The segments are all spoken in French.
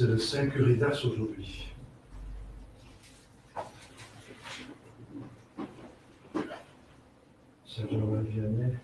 C'est le Saint-Curidas aujourd'hui. Saint-Germain-Vianney.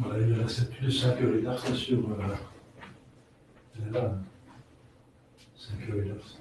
Voilà, il ne reste plus de Saint-Curidas sur... elle est là, hein. Saint-Curidas.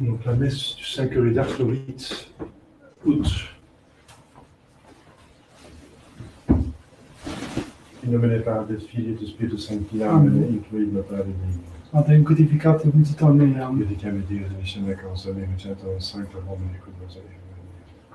Donc la messe du 5 heures d'Ars le 8 août. In nomine Patris, Filii et Spiritus Sancti, Amen, incluit notare Dei. Adem codificate vincitam meam, Benedicame Deus, misericordia causa mea, vicetum sancta homini, quod nos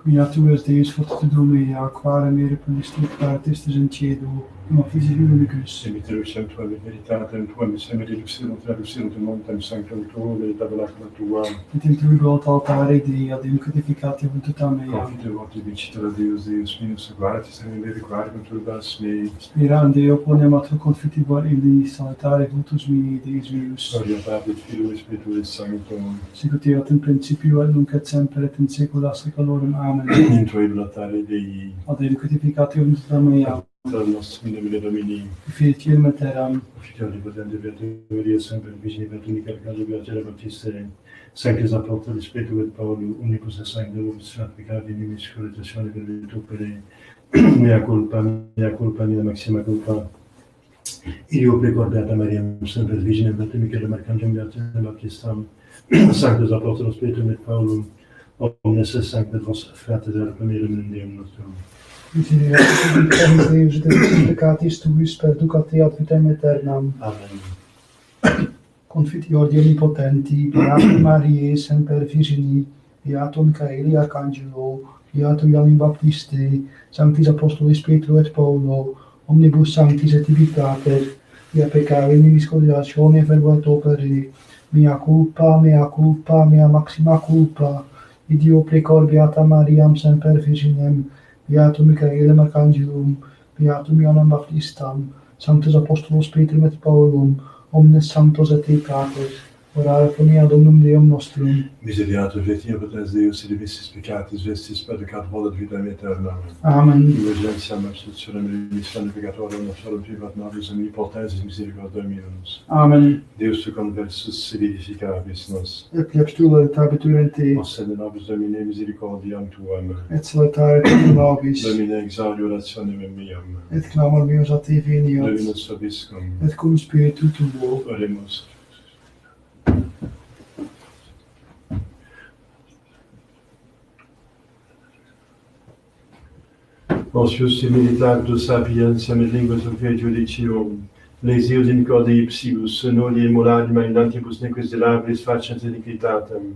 quia tu es Deus fortitudo mea, quare mere pernistit partis in ciedo, ma fisi unicus. Semiterucem tua veritatem tuam, semedilucirum traducirum montem sanctum tuum, et tabernacula tuam. Et introduat altare Dei, adem codificate vincitam meam, Confite voti vincitura Deus, Deus minus, guardatis in me, requarem turbas mei. spera in Deo ponem atro confitibor illi, salutare vultus mii, Deus meus. Gloria Patri, Filio et Spiritus Sanctum. Sicut erat in principio, et nunc et semper, et in saecula saeculorum. Amen. Intro notare Dei. Adem codificate vincitam meam, Tra nostrum in nomine Domini. Filii Materam, Officiali potente virtuti sempre vicini per tunica caso Beatere Baptiste, Sanctis Apostoli Spiritu et Paulus, unicus et sanctum sanctificati nimis colletatione per vitupere, mea culpa, mea maxima culpa. Io prego Beata Maria, sempre Virgine Beata Michele Arcangelo Beatere Baptistam, Sanctus Apostoli Spiritu et Paulus, omnes et sancta vos fratres et arcanium in Deum nostrum. Misericors Deus, et de peccatis tuis perducati ad vitam aeternam. Amen. Confiteor Dei Onnipotenti, Beati Mariae semper Virgini, Beatum Michaeli Arcangelo, Beatum Ioannem Baptiste, Sanctis Apostolis Petro et Paulo, omnibus sanctis et tibi pater, via peccare nimis codiatione verbo et opere, mea culpa, mea maxima culpa, Ideo precor Beata Mariam semper Virginem, Beatum Michaelem Arcangelum, Beatum Ioannem Baptistam, Sanctus Apostolos Petrum et Paulum, omnes sanctos et te pater, orare pro mea Dominum Deum nostrum. Miseriatur vetiam potens Deus, et divissis peccatis vestis pedicat volet vitam aeternam. Amen. Indulgentiam absolutionem remis santificatorum nostrum privat nobis omnipotensis misericordia Dominus. Amen. Deus tu conversus solidificabis nos. Et plebstula et abitur in te, Possede nobis Domine misericordiam tuam. et salutare te nobis, Domine exaudi orationem meam. et clamor meus a te veniat, Dominus vobiscum. et cum spiritu tuo. Oremus. Osius similitatus sapientiam et linguas officio judicium, lesius in corde ipsius, noli emulari indantibus nequis delabris faciens iniquitatem.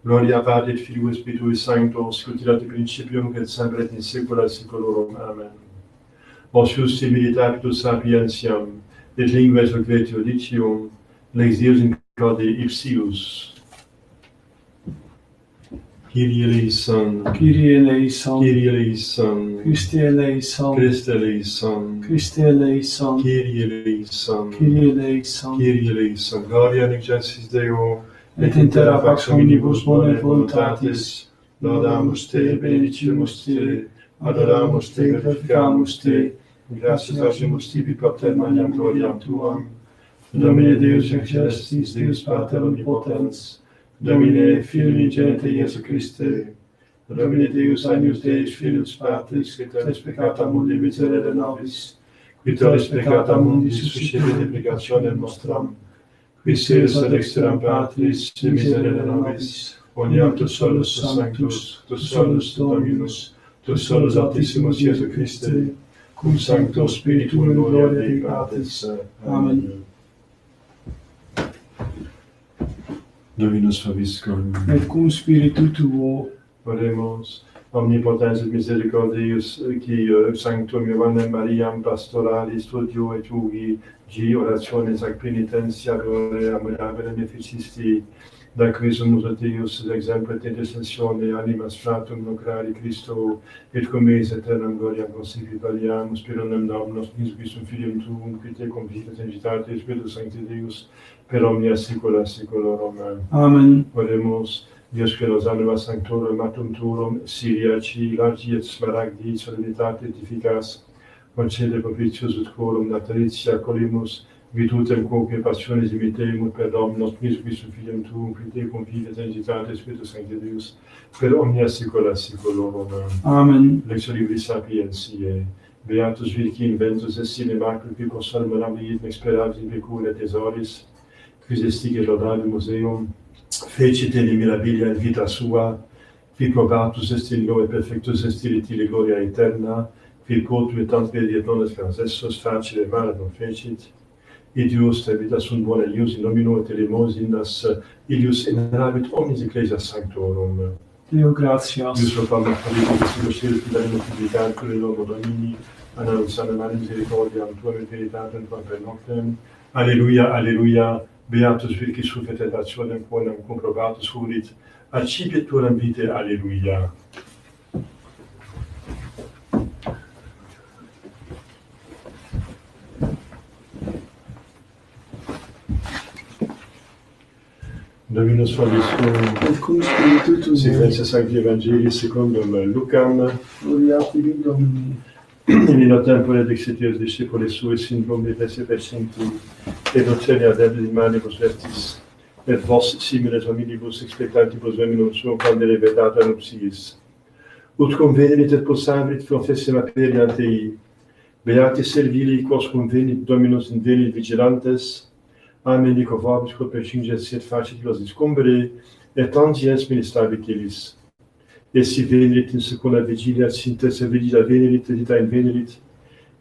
Gloria Patri et Filio et Spiritui Sancto, sicut erat in principium et semper et in saecula saeculorum. Amen. Osius similitatus sapientiam et linguas officio judicium, lesius in corde ipsius. Kyrie eleison, Kyrie eleison, Kyrie eleison, Christe eleison, Christe eleison, Christe eleison, Kyrie eleison, Kyrie eleison, Kyrie eleison. Gloria in excelsis Deo, et in terra pax omnibus bone voluntatis, laudamus te, benedicimus te, adoramus te, glorificamus te, gratias agimus tibi propter magnam gloriam tuam. Domine Deus excelsis, Deus Pater omnipotens, Domine Filii unigenite Iesu Christe, Domine Deus Agnus Deus Filius Patris, qui tollis peccata mundi miserere nobis, qui tollis peccata mundi suscite deprecationem nostram, qui sedes ad exteram Patris, miserere nobis, oniam tu solus sanctus, tu solus Dominus, tu solus Altissimus Iesu Christe, cum Sancto Spiritu in gloria Dei Patris. Amen. Dominus vobiscum. et cum spiritu tuo. Oremus. Omnipotens et misericordius, qui sanctum Ioannem Mariam pastoralis studio et ugi, gi orationes ac penitentia gloria amorabile beneficisti, da quisumus Deus exemplo et intercessione animas fratum nocrari Christo, et cum eis aeternam gloriam consiglibaliamus per omnem Dominus Christum Filium Tuum, qui te confitet in citate Spiritus Sancti Deus, per omnia saecula saeculorum. Amen. Oremus. Dios que nos anima sanctorum matum turum, Syriaci, largi et smaragdi, solidaritate et efficace, concede propitius ut quorum natalitia colimus, virtutem quoque passiones imitemus per Dominus Christum Filium Tuum, qui te confidet in citate Spiritus Sancti Deus, per omnia saecula saeculorum. Amen. Lectio Libris Sapientiae. Beatus virci inventus et sine macro, qui consolum navigit experatis in pecuna thesaurus, quis estige laudabimus Eum, fecite in mirabilia in vita sua, qui probatus est in loe perfectus est in gloria eterna, qui quotum et tant vedi et non esperans essos facile male non fecit, idius te vita sunt bona ius in nomino et elemosinus ilius enerabit omnis ecclesias sanctorum. Deo gratias. Ius lo fama falitis filosel fidalim publicar cur nomo Domini, annunziam mane misericordiam tuam et veritatem tuam per noctem. Alleluia, alleluia, beatus vircis sufet tentationem quonem comprobatus furit, accipieturam vitae, alleluia. Dominus vobiscum, Et cum spiritu tuo. sequentia Sancti Evangelii secundum Lucam, Gloria tibi Domini. in illo tempore dexiteus discipulis sui syndrom de persepercenti, et docelia debit manibus vertis, et vos similes hominibus expectantibus veminum suum quandere vetata nuptiis. Ut convenit et possibit confessem aperi ante ei, beati servili quos convenit Dominus invenit vigilantes, amen dico vobis quod percinget sed facit los discumbere, et angiens ministrabit illis. Et si venerit in secunda vigilia, sint esse vigilia venerit, et ita invenerit,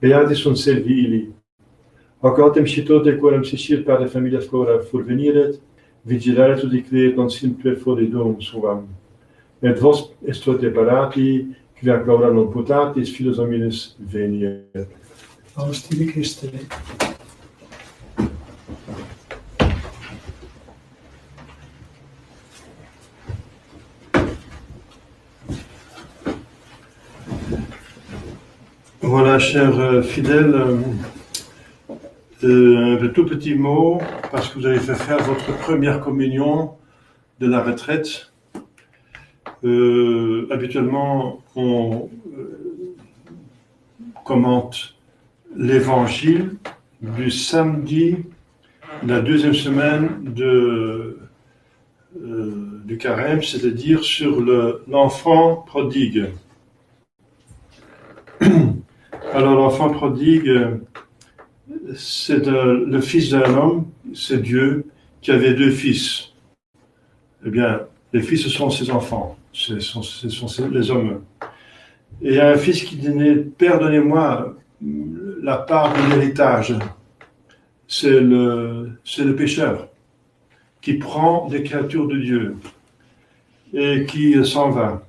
beati sunt servi illi. Hoc autem citote quorum sicir pare familias cora furveniret, vigilaret udicleet non simple foridum suam. Et vos estote parati, quia quora non putatis, filos hominis veniet. Paus tibi Christe. Voilà, chers fidèles, de tout petits mots, parce que vous avez fait faire votre première communion de la retraite. Habituellement, on commente l'évangile du samedi, la deuxième semaine du carême, c'est-à-dire sur l'enfant prodigue. Alors l'enfant prodigue, c'est le fils d'un homme, c'est Dieu, qui avait deux fils. Eh bien, les fils, ce sont ses enfants, ce sont les hommes. Et il y a un fils qui dit, Père, donnez-moi la part de l'héritage. C'est le pécheur qui prend des créatures de Dieu et qui s'en va.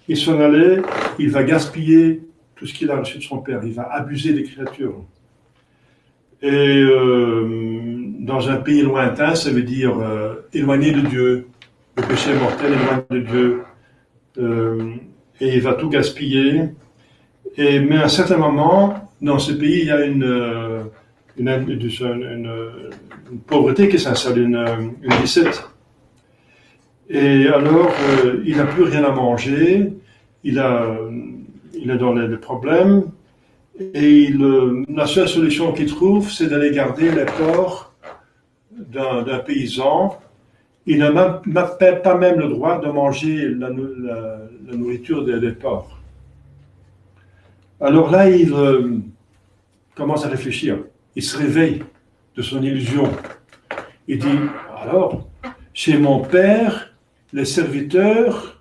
Il s'en allait, il va gaspiller tout ce qu'il a reçu de son père, il va abuser des créatures. Et dans un pays lointain, ça veut dire éloigné de Dieu, le péché mortel éloigné de Dieu, et il va tout gaspiller. Mais à un certain moment, dans ce pays, il y a une pauvreté qui s'installe, une disette. Et alors, il n'a plus rien à manger, il est dans les problèmes, et la seule solution qu'il trouve, c'est d'aller garder les porcs d'un paysan. Il n'a pas même le droit de manger la nourriture des porcs. Alors là, il commence à réfléchir. Il se réveille de son illusion. Il dit, alors, chez mon père, les serviteurs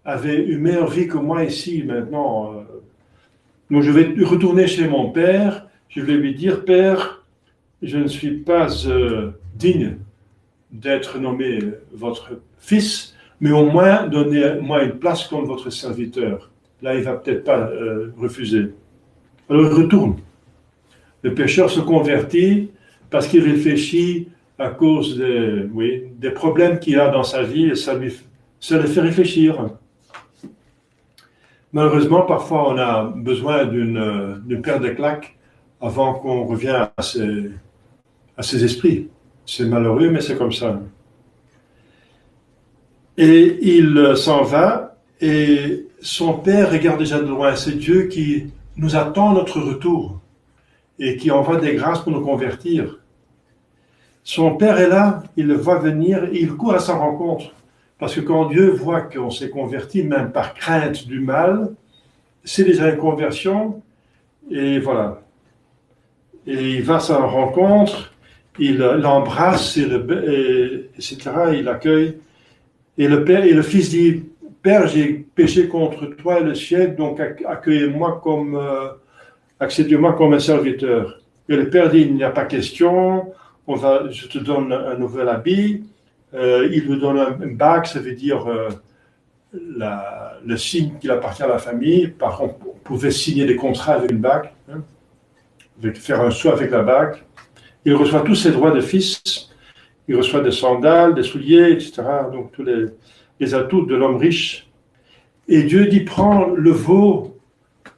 avaient une meilleure vie que moi ici, maintenant. Donc je vais retourner chez mon père, je vais lui dire, Père, je ne suis pas digne d'être nommé votre fils, mais au moins donnez-moi une place comme votre serviteur. Là, il ne va peut-être pas refuser. Alors il retourne. Le pécheur se convertit parce qu'il réfléchit à cause des problèmes qu'il a dans sa vie et ça le fait réfléchir. Malheureusement, parfois, on a besoin d'une paire de claques avant qu'on revienne à ses esprits. C'est malheureux, mais c'est comme ça. Et il s'en va, et son père regarde déjà de loin. C'est Dieu qui nous attend notre retour et qui envoie des grâces pour nous convertir. Son père est là, il le voit venir et il court à sa rencontre. Parce que quand Dieu voit qu'on s'est converti, même par crainte du mal, c'est déjà une conversion, et voilà. Et il va à sa rencontre, il l'embrasse, etc., il l'accueille. Et le père et le fils dit, Père, j'ai péché contre toi et le ciel, donc accueillez-moi accède-moi comme un serviteur. Et le père dit, il n'y a pas question, je te donne un nouvel habit. Il lui donne une bague, ça veut dire le signe qu'il appartient à la famille. Par contre, on pouvait signer des contrats avec une bague, hein, faire un saut avec la bague. Il reçoit tous ses droits de fils. Il reçoit des sandales, des souliers, etc. Donc tous les atouts de l'homme riche. Et Dieu dit, prends le veau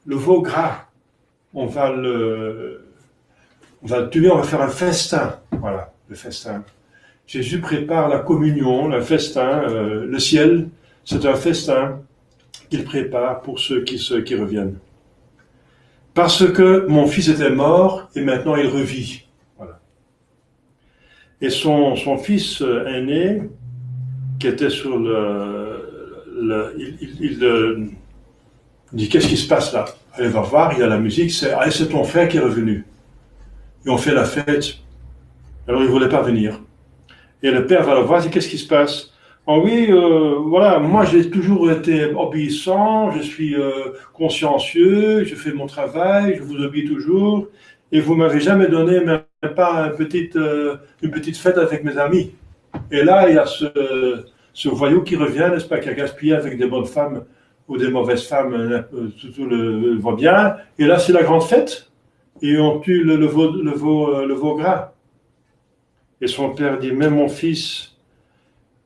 gras. On va le tuer, on va faire un festin. Voilà, le festin. Jésus prépare la communion, le festin, le ciel, c'est un festin qu'il prépare pour ceux qui reviennent. Parce que mon fils était mort et maintenant il revit. Voilà. Et son fils aîné, qui était sur il dit, qu'est-ce qui se passe là? Allez, va voir, il y a la musique, c'est ton frère qui est revenu. Et on fait la fête. Alors il ne voulait pas venir. Et le père va le voir, il dit, qu'est-ce qui se passe? Oh oui, voilà, moi j'ai toujours été obéissant, je suis consciencieux, je fais mon travail, je vous obéis toujours, et vous m'avez jamais donné même pas une petite fête avec mes amis. Et là, il y a ce voyou qui revient, n'est-ce pas, qui a gaspillé avec des bonnes femmes ou des mauvaises femmes, tout le voit bien. Et là, c'est la grande fête, et on tue le veau gras. Et son père dit, mais mon fils,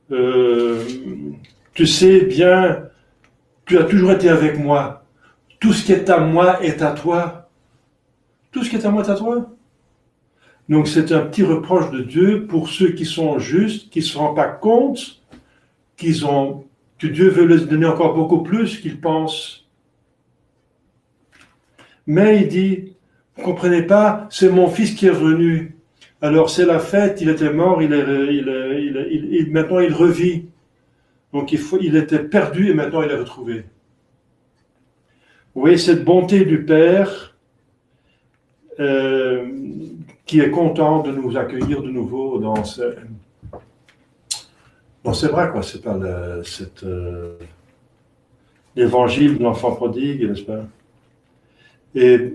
tu sais bien, tu as toujours été avec moi. Tout ce qui est à moi est à toi. Tout ce qui est à moi est à toi. Donc c'est un petit reproche de Dieu pour ceux qui sont justes, qui ne se rendent pas compte que Dieu veut leur donner encore beaucoup plus qu'ils pensent. Mais il dit, vous ne comprenez pas, c'est mon fils qui est revenu. Alors c'est la fête, il était mort, maintenant il revit. Donc il était perdu et maintenant il est retrouvé. Vous voyez cette bonté du Père qui est content de nous accueillir de nouveau dans ses bras, quoi. C'est pas l'évangile de l'enfant prodigue, n'est-ce pas? Et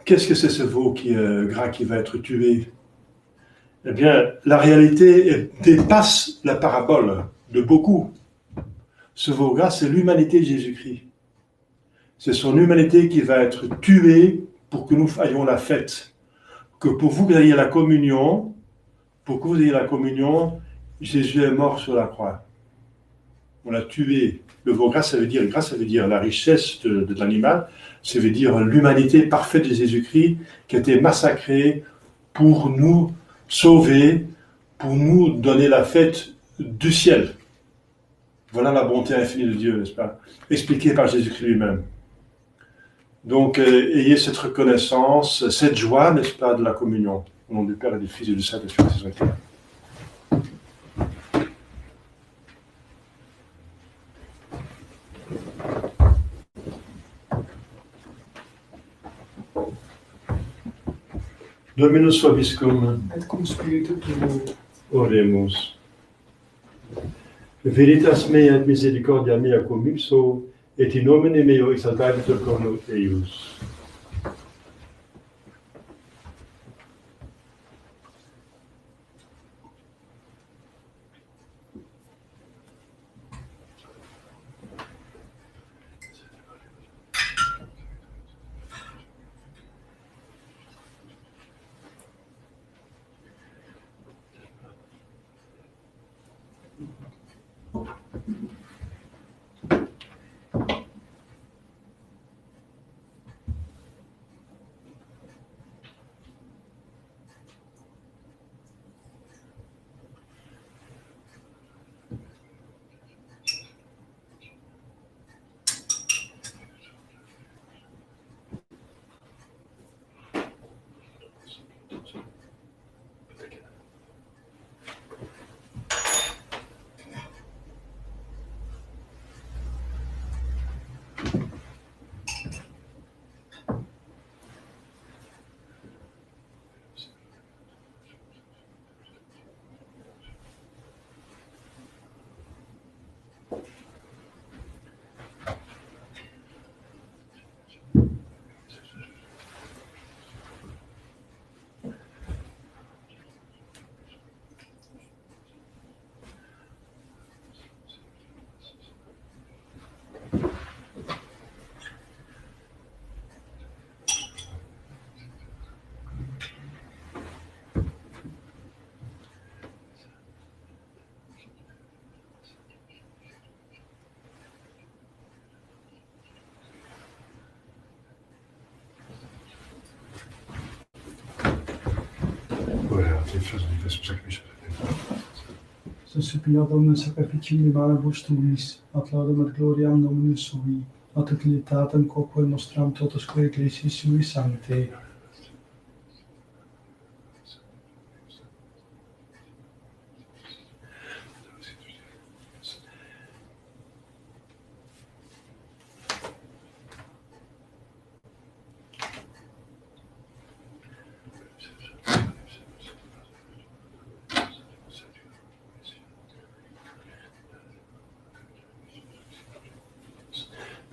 qu'est-ce que c'est ce veau gras qui va être tué? Eh bien, la réalité dépasse la parabole de beaucoup. Ce veau gras, c'est l'humanité de Jésus-Christ. C'est son humanité qui va être tuée pour que nous ayons la fête. Que pour vous ayez la communion, Jésus est mort sur la croix. On l'a tué. Le veau gras, ça veut dire la richesse de l'animal, ça veut dire l'humanité parfaite de Jésus-Christ qui a été massacrée pour nous sauver, pour nous donner la fête du ciel. Voilà la bonté infinie de Dieu, n'est-ce pas? Expliquée par Jésus-Christ lui-même. Donc, ayez cette reconnaissance, cette joie, n'est-ce pas, de la communion. Au nom du Père et du Fils et du Saint-Esprit. Dominus vobiscum. Et cum spiritu tuo. Oremus. Veritas mea et misericordia mea cum ipso, et in nomine meo exaltabitur cornu eius. Să suplia Domnul sacrificiile male vostuis, at laudem ad gloriam nomine sui, at utilitatem quoque nostram totus quae ecclesiae sui sancte.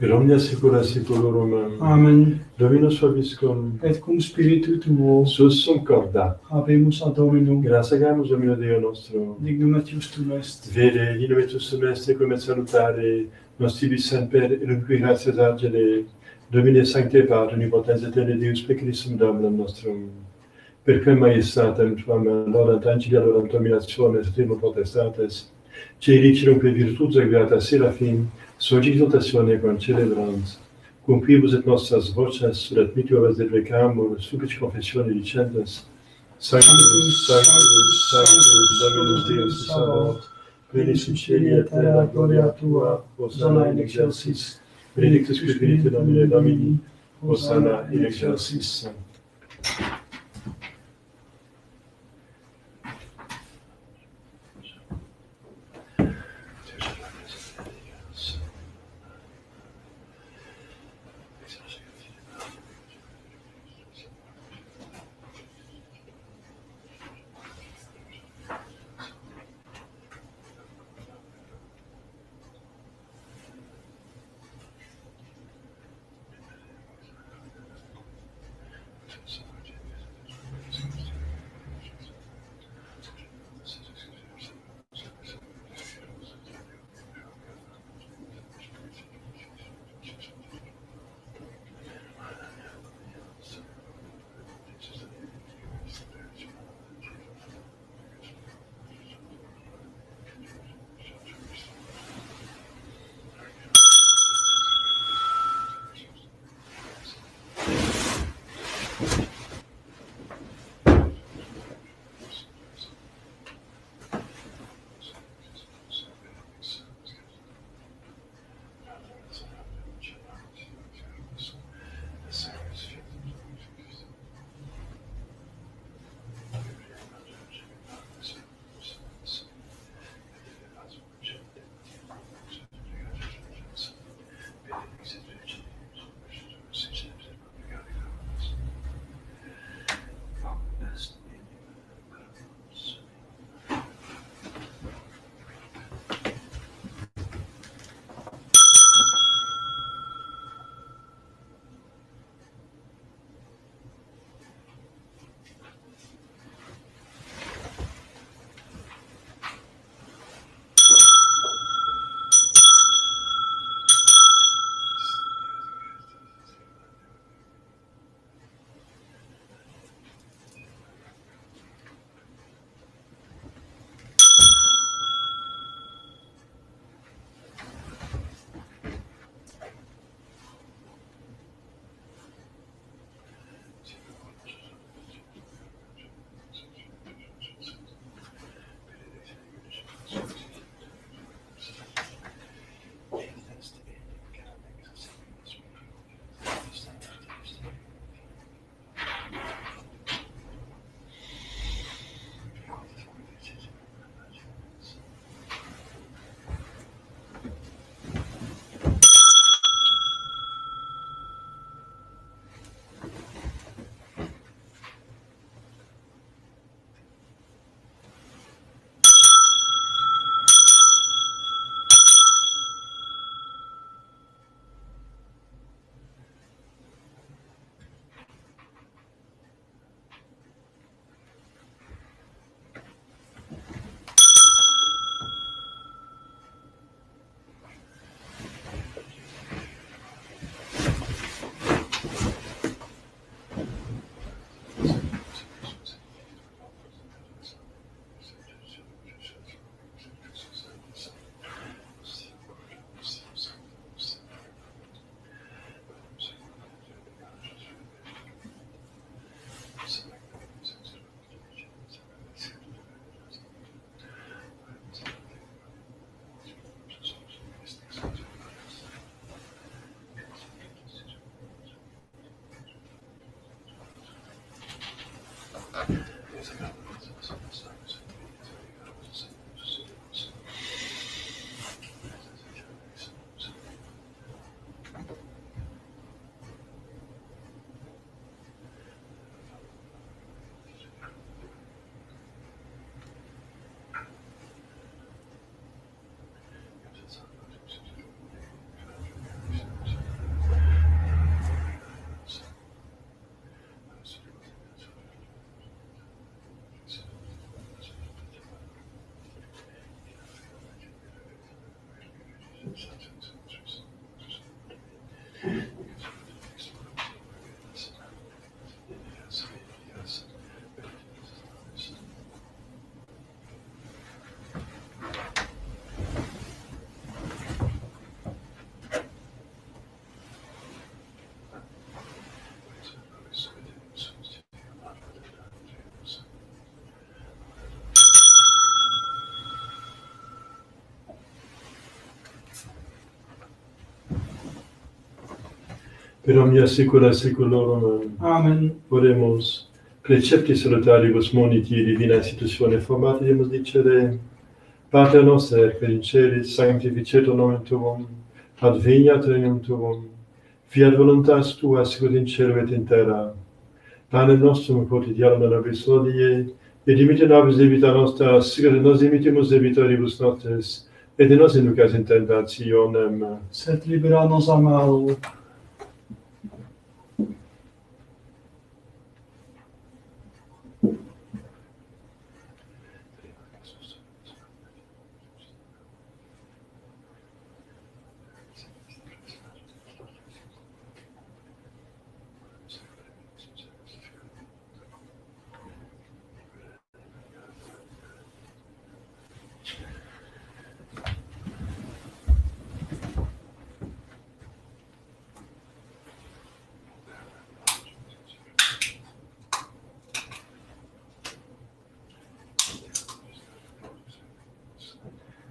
Per omnia secula seculorum. Amen. Dominus vobiscum. Et cum spiritu tuo, Sussum corda. habemus ad Dominum, Graciamus Domino Deo nostro. dignum et justum est. Vede, inuitus est cum et salutare, nos tibi semper, in cui gratias agere, Domine sancte Pater, omnipotens eterne Deus, per Christum Dominum nostrum. Per quem maestatem tuam, lodant angeli adorant dominationes, et in potestates, cei per virtuts agreata serafim, soci exaltatione quam celebrans, cum quibus et nostras voces, surat mitio de precamur, supplici confessione dicendas, Sanctus, Sanctus, Sanctus, Dominus Deus Sabaoth, plenius in cieli et terra gloria tua, Hosanna in excelsis, benedictus qui venit in nomine Domini, Hosanna in excelsis. Per omnia saecula saeculorum. Amen. Oremus. Precepti salutaribus moniti divina institutione formatimus dicere, Pater noster, qui in celis, sanctificetur nomen tuum, adveniat regnum tuum, fiat voluntas tua sicut in cielo et in terra. Panem nostrum quotidianum da nobis hodie, et dimitte nobis debita nostra, sicut et nos dimittimus debitoribus nostris, et nos inducas in tentationem, Sed libera nos a malo.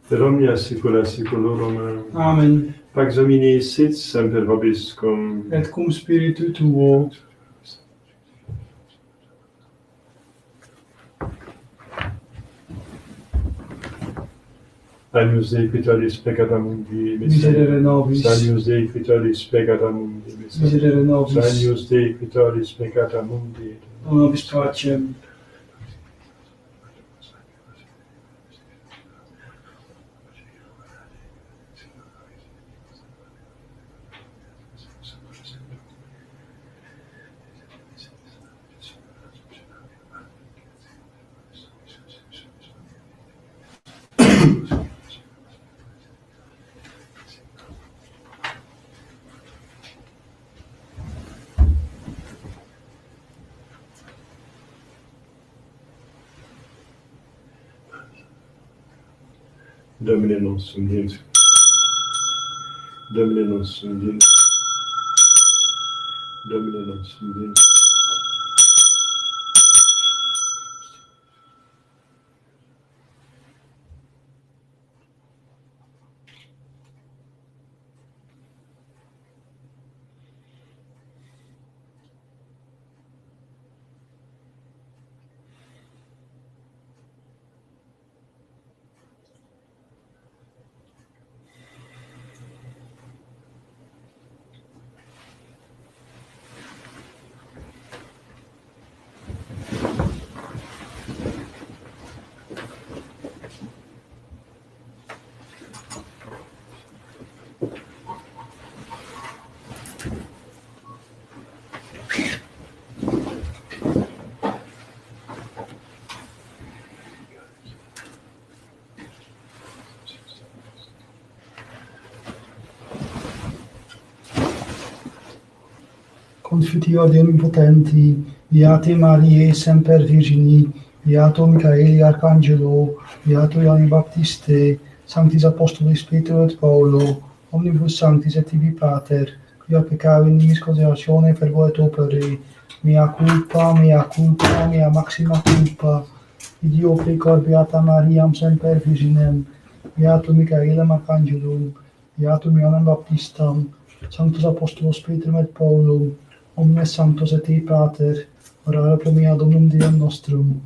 per omnia saecula saeculorum. Amen. Pax Domini sit semper vobiscum. Et cum spiritu tuo. Agnus Dei qui tollis peccata mundi, Miserere nobis. Agnus Dei qui tollis peccata mundi, Miserere nobis. Agnus Dei qui tollis peccata mundi, O nobis pacem. Domine nostrum Deus. Domine nostrum Deus. Domine nostrum Deus. Confiteor Deum potenti, Beate Mariae semper Virgini, Beato Michaeli Arcangelo, Beato Ioanni Baptiste, Sanctis Apostolis Petro et Paulo, omnibus sanctis et tibi Pater, quia peccavit nimis conservatione verbo et opere, mea culpa, mea maxima culpa, Ideo precor Beata Mariam semper Virginem, Beato Michaelem Arcangelum, Beatum Ioannem Baptistam, Sanctus Apostolos Petrum et Paulum, omnes sanctos et te Pater, ora pro mea Dominum Deum nostrum.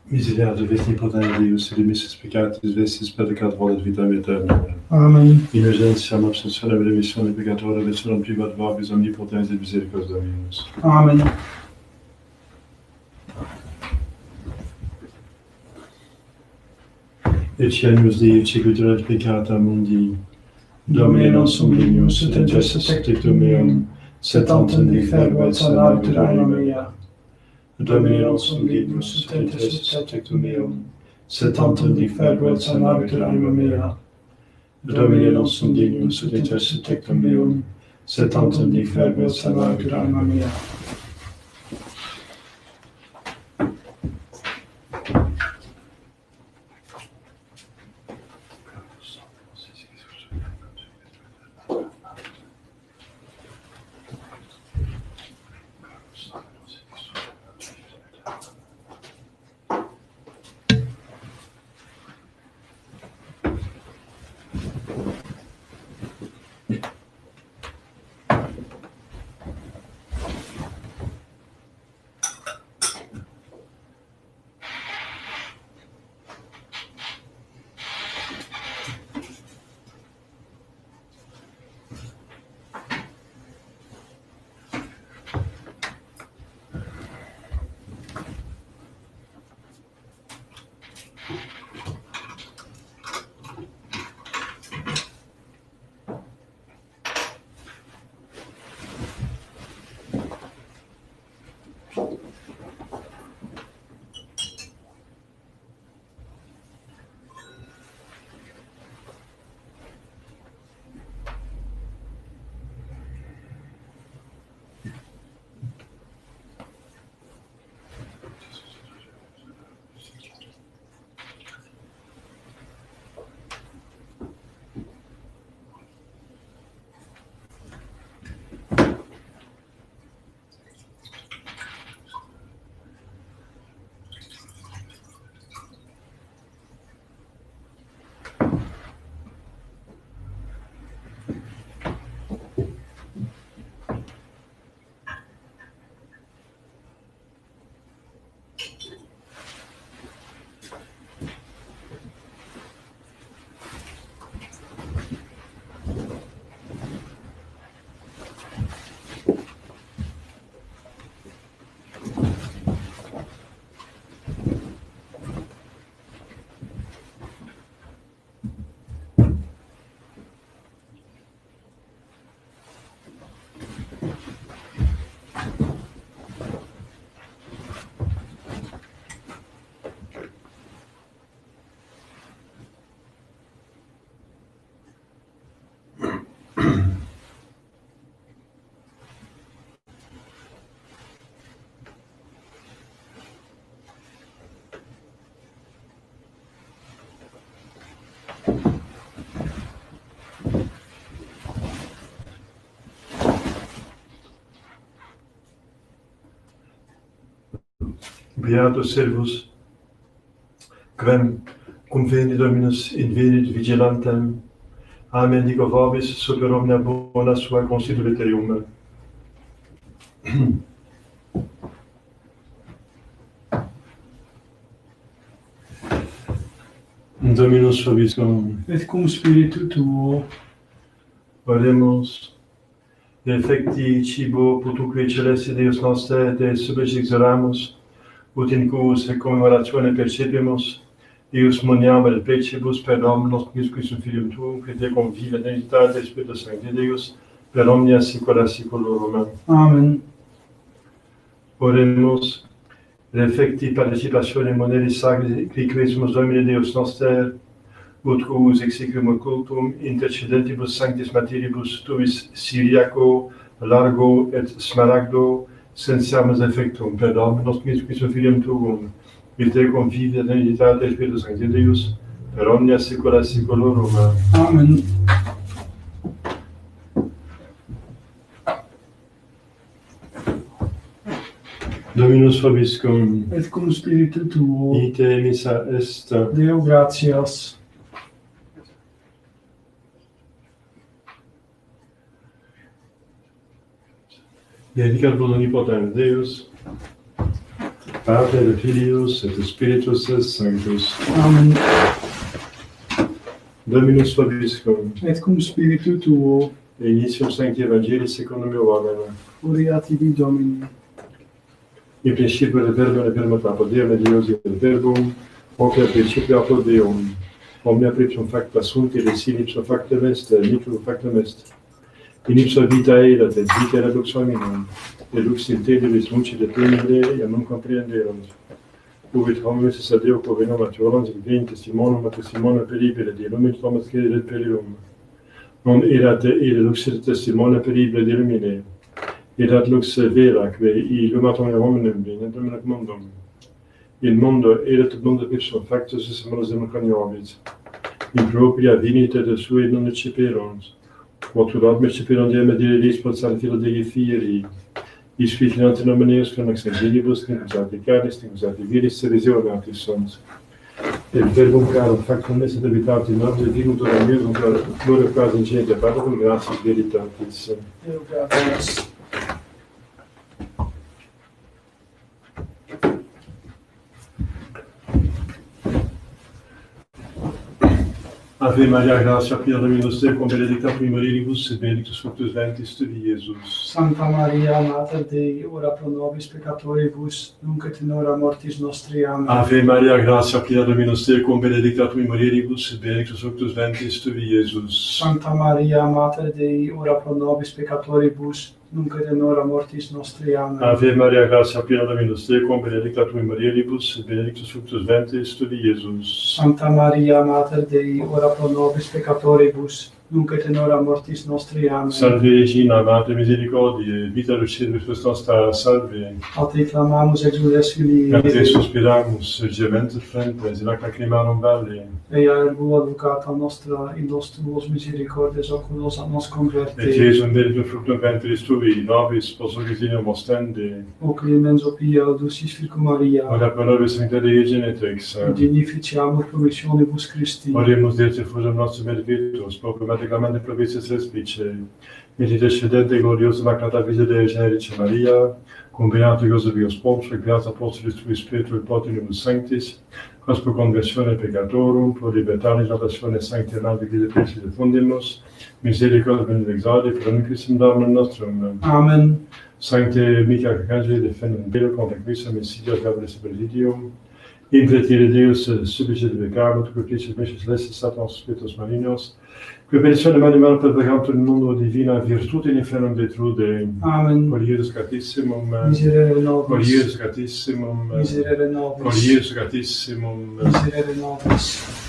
Miserere vestipotens Deus, remissis peccatis, vestis peccat volet vitam aeternam. Amen. Innocentiam abstentionem remissione peccatorum, veterum privat vobis omnipotens et misericors Dominus. Amen. Ecce agnus Dei, ecce qui tollit peccata mundi, Domine nostrum Dominus, et in gestus tectum meum, sed tantum defervat salvatur anima mea. Domine nostrum Dominus, et in gestus tectum meum, sed tantum dic verbet sanabitur anima mea. Domine non sum dignum suditesse tectum meum, sed tantum dic verbet sanabitur anima mea. Beatus servus, quem cum veni Dominus invenit vigilantem, amen dico vobis super omnia bona sua constituit eum. Dominus vobiscum. Et cum spiritu tuo. Oremus. Effecti cibo putuque celesti Deus noster te subis exoramus, ut in cus et commemoratione percepimus, Deus moniam et pecibus per omnes quisque sum filium tuum, que te convive in unitate Spiritus Sancti Deus, per omnia saecula saeculorum. Amen. Oremus. Effecti participatione moneris sacri quiquesumus Domine Deus noster, ut quos exequium cultum intercedentibus sanctis materiibus tuis Syriaco, Largo et Smaragdo sensiamus effectum per Dominus quisque sum filium tuum, et te convive in unitate Spiritus Sancti Deus, per omnia saecula saeculorum. Amen. Dominus vobiscum. Et cum spiritu tuo. Ite missa est. Deo gratias. Benedicat vos omnipotent Deus, Pater et Filius et Spiritus Sanctus. Amen. Dominus vobiscum. Et cum spiritu tuo. Initium Sancti Evangelii secundum Ioannem. Gloria tibi Domine. In principio et verbum et verbum apud Deum et Deus et verbum, hoc in principio apud Deum. Omnia ipsum facta sunt, et in ipsum factum est, et ipsum factum est. In ipsa vita erat, et vita era lux hominum, et lux in te divis luce de plumere, et non comprehenderunt. Uvit hominis a Deo covenum maturalis vin testimonum peribile di lumit lomas cedere perium. Non erat luxit testimone peribile di lumine. Erat lux vera que illumatum hominum bene dominat mundum. In mundo erat mundo ipsum factus est monus coniovit. In propria vinite de sui non exciperunt. Quoturat me exciperunt diem dire dispot salfilo Dei fieri. Is fitinant nomeneus conex genibus concusati canis, concusati viris, visionatis sunt. Et verbum carum factum esse habitati in nobis dinutur amnium gloria quasi ingente Patrum gratias veritatis. Deo gratias. Ave Maria, gratia plena Dominus tecum, benedicta tui mulieribus, et benedictus fructus ventris tui, Iesus. Santa Maria, Mater Dei, ora pro nobis peccatoribus, nunc et in hora mortis nostri. Amen. Ave Maria, gratia plena Dominus tecum, benedicta tui mulieribus, et benedictus fructus ventris tui, Iesus. Santa Maria, Mater Dei, ora pro nobis peccatoribus, nunc et in hora mortis nostri. Amen. Ave Maria, gratia plena Dominus tecum, benedicta tui mulieribus, et benedictus fructus ventris tui, Iesus. Santa Maria, Mater Dei, ora pro nobis peccatoribus, nunc et in hora mortis nostri. Amen. Salve Regina, Mater misericordiae, vita Lucidibus nostra, salve. A te clamamus exules filii, A te suspiramus, gementer frentes, in ac lacrimarum valle. Ea ergo advocata nostra, in nos tuos misericordes oculos a nos converte. Et Iesum benedictum fructum ventris tui, nobis post originium ostende. O clemens, o pia, ducis Virgo Maria, Ora pro nobis sancta Dei genetrix. dignificiamur promissionibus Christi. Oremus Dei fusum nostrum et virtus, proclamate provincias respice. Et descendente gloriosum acclata vise Dei generice Maria, cum beato Iosebius Pontius, et beata apostolis tui Spiritu et Potinibus Sanctis, quas pro conversione peccatorum, pro libertatis notatione sancti navi vide pesi defundimus, misericordia benedictari, pro nunquissim Domum nostrum. Amen. Sancte Michael Arcangeli, defendum Deo, contra quis homicidio cabelis presidium, impretire Deus subice de peccarum, crucis missis lessis Satanas spiritus malignos, que benedictionem animarum perpegantur in mundo divina virtute in infernum detrude. Amen. Por Iesus Catissimum, Miserere por nobis. Iesus Catissimum, Miserere por nobis. Iesus Catissimum. Miserere nobis.